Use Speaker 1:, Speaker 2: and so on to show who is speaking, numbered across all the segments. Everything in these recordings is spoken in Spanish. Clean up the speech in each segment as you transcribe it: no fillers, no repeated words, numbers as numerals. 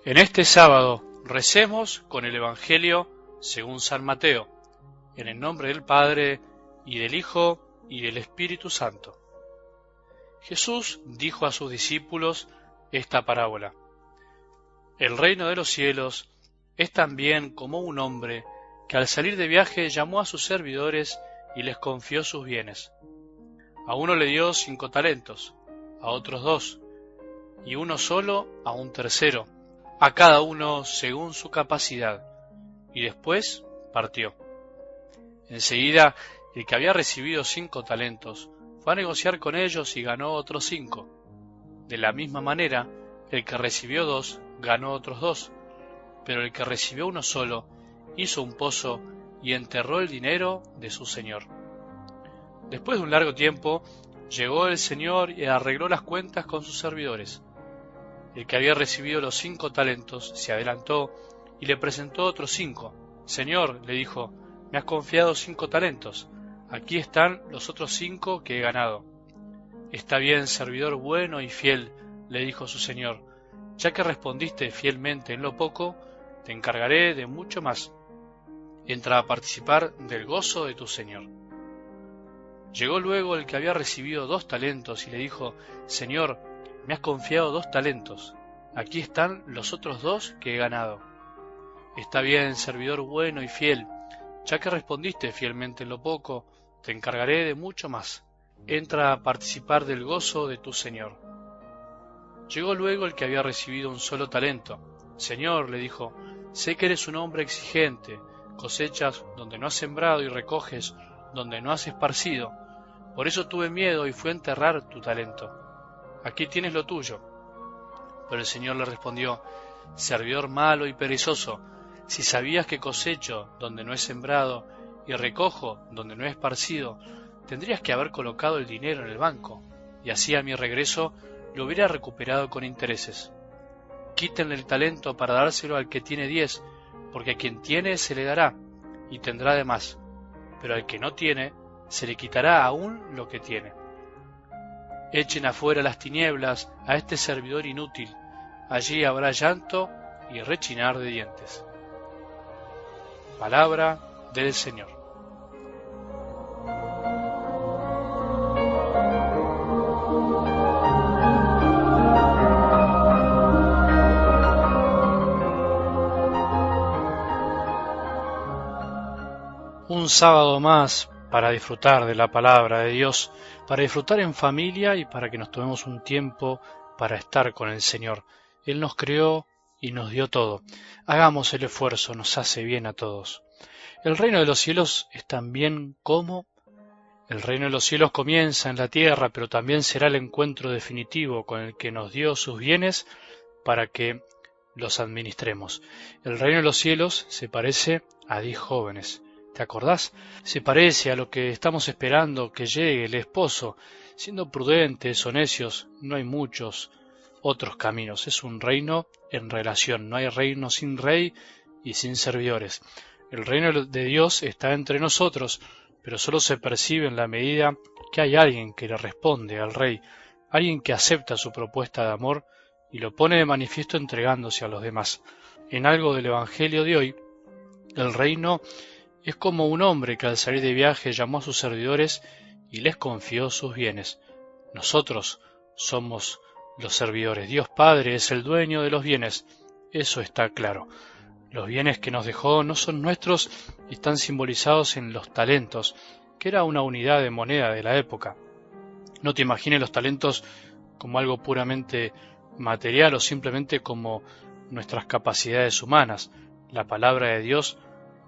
Speaker 1: En este sábado recemos con el Evangelio según San Mateo, en el nombre del Padre, y del Hijo, y del Espíritu Santo. Jesús dijo a sus discípulos esta parábola: El reino de los cielos es también como un hombre que al salir de viaje llamó a sus servidores y les confió sus bienes. A uno le dio 5 talentos, a otros 2, y uno solo a un tercero, a cada uno según su capacidad, y después partió. Enseguida, el que había recibido 5 talentos fue a negociar con ellos y ganó otros 5. De la misma manera, el que recibió 2 ganó otros 2, pero el que recibió uno solo hizo un pozo y enterró el dinero de su señor. Después de un largo tiempo, llegó el señor y arregló las cuentas con sus servidores. El que había recibido los 5 talentos se adelantó y le presentó otros 5. Señor, le dijo, me has confiado 5 talentos. Aquí están los otros 5 que he ganado. Está bien, servidor bueno y fiel, le dijo su señor. Ya que respondiste fielmente en lo poco, te encargaré de mucho más. Entra a participar del gozo de tu señor. Llegó luego el que había recibido 2 talentos y le dijo, Señor, me has confiado 2 talentos. Aquí están los otros 2 que he ganado. Está bien, servidor bueno y fiel. Ya que respondiste fielmente en lo poco, te encargaré de mucho más. Entra a participar del gozo de tu señor. Llegó luego el que había recibido un solo talento. Señor, le dijo, sé que eres un hombre exigente, cosechas donde no has sembrado y recoges donde no has esparcido. Por eso tuve miedo y fui a enterrar tu talento. Aquí tienes lo tuyo. Pero el Señor le respondió, servidor malo y perezoso, si sabías que cosecho donde no he sembrado y recojo donde no he esparcido, tendrías que haber colocado el dinero en el banco, y así a mi regreso lo hubiera recuperado con intereses. Quítenle el talento para dárselo al que tiene 10, porque a quien tiene se le dará, y tendrá de más, pero al que no tiene, se le quitará aún lo que tiene. Echen afuera las tinieblas a este servidor inútil, allí habrá llanto y rechinar de dientes. Palabra del Señor. Un sábado más para disfrutar de la palabra de Dios, para disfrutar en familia y para que nos tomemos un tiempo para estar con el Señor. Él nos creó y nos dio todo. Hagamos el esfuerzo, nos hace bien a todos. El reino de los cielos es también como... El reino de los cielos comienza en la tierra, pero también será el encuentro definitivo con el que nos dio sus bienes para que los administremos. El reino de los cielos se parece a 10 jóvenes. ¿Te acordás? Se parece a lo que estamos esperando que llegue el esposo. Siendo prudentes o necios, no hay muchos otros caminos. Es un reino en relación. No hay reino sin rey y sin servidores. El reino de Dios está entre nosotros, pero solo se percibe en la medida que hay alguien que le responde al rey, alguien que acepta su propuesta de amor y lo pone de manifiesto entregándose a los demás. En algo del Evangelio de hoy, el reino es como un hombre que al salir de viaje llamó a sus servidores y les confió sus bienes. Nosotros somos los servidores. Dios Padre es el dueño de los bienes. Eso está claro. Los bienes que nos dejó no son nuestros y están simbolizados en los talentos, que era una unidad de moneda de la época. No te imagines los talentos como algo puramente material o simplemente como nuestras capacidades humanas. La palabra de Dios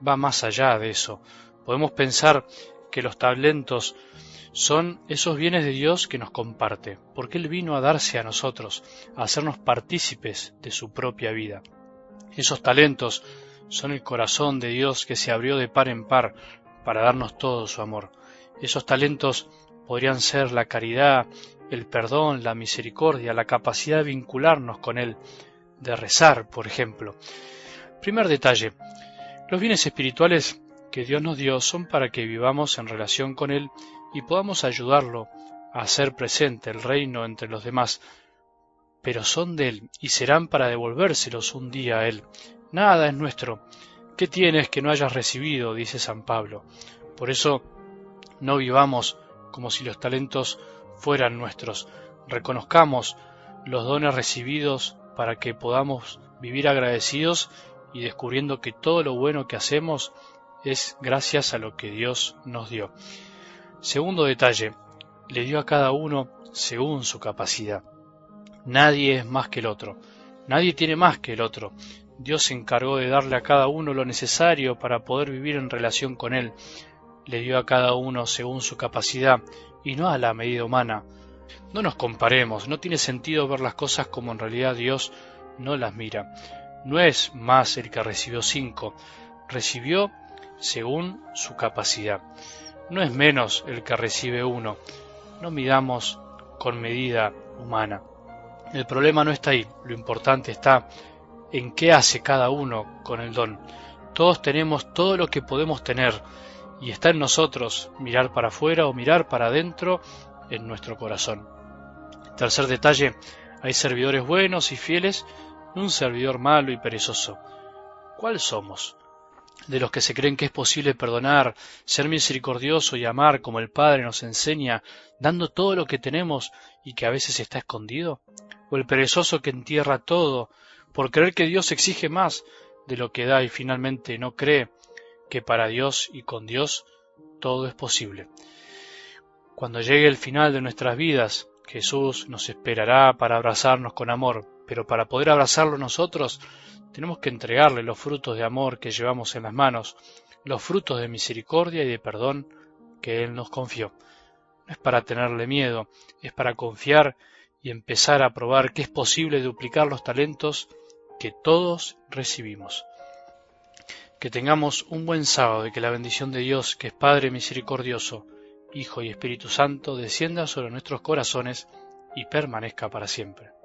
Speaker 1: va más allá de eso. Podemos pensar que los talentos son esos bienes de Dios que nos comparte, porque Él vino a darse a nosotros, a hacernos partícipes de su propia vida. Esos talentos son el corazón de Dios que se abrió de par en par para darnos todo su amor. Esos talentos podrían ser la caridad, el perdón, la misericordia, la capacidad de vincularnos con Él, de rezar, por ejemplo. Primer detalle. Los bienes espirituales que Dios nos dio son para que vivamos en relación con Él y podamos ayudarlo a hacer presente el reino entre los demás, pero son de Él y serán para devolvérselos un día a Él. Nada es nuestro. ¿Qué tienes que no hayas recibido?, dice San Pablo. Por eso no vivamos como si los talentos fueran nuestros. Reconozcamos los dones recibidos para que podamos vivir agradecidos y descubriendo que todo lo bueno que hacemos es gracias a lo que Dios nos dio. Segundo detalle, le dio a cada uno según su capacidad. Nadie es más que el otro. Nadie tiene más que el otro. Dios se encargó de darle a cada uno lo necesario para poder vivir en relación con Él. Le dio a cada uno según su capacidad y no a la medida humana. No nos comparemos, no tiene sentido ver las cosas como en realidad Dios no las mira. No es más el que recibió 5, recibió según su capacidad. No es menos el que recibe 1. No midamos con medida humana. El problema no está ahí, lo importante está en qué hace cada uno con el don. Todos tenemos todo lo que podemos tener y está en nosotros mirar para afuera o mirar para adentro en nuestro corazón. Tercer detalle, hay servidores buenos y fieles y un servidor malo y perezoso. ¿Cuál somos? ¿De los que se creen que es posible perdonar, ser misericordioso y amar como el Padre nos enseña, dando todo lo que tenemos y que a veces está escondido? ¿O el perezoso que entierra todo por creer que Dios exige más de lo que da y finalmente no cree que para Dios y con Dios todo es posible? Cuando llegue el final de nuestras vidas, Jesús nos esperará para abrazarnos con amor, pero para poder abrazarlo nosotros tenemos que entregarle los frutos de amor que llevamos en las manos, los frutos de misericordia y de perdón que Él nos confió. No es para tenerle miedo, es para confiar y empezar a probar que es posible duplicar los talentos que todos recibimos. Que tengamos un buen sábado y que la bendición de Dios, que es Padre misericordioso, Hijo y Espíritu Santo, descienda sobre nuestros corazones y permanezca para siempre.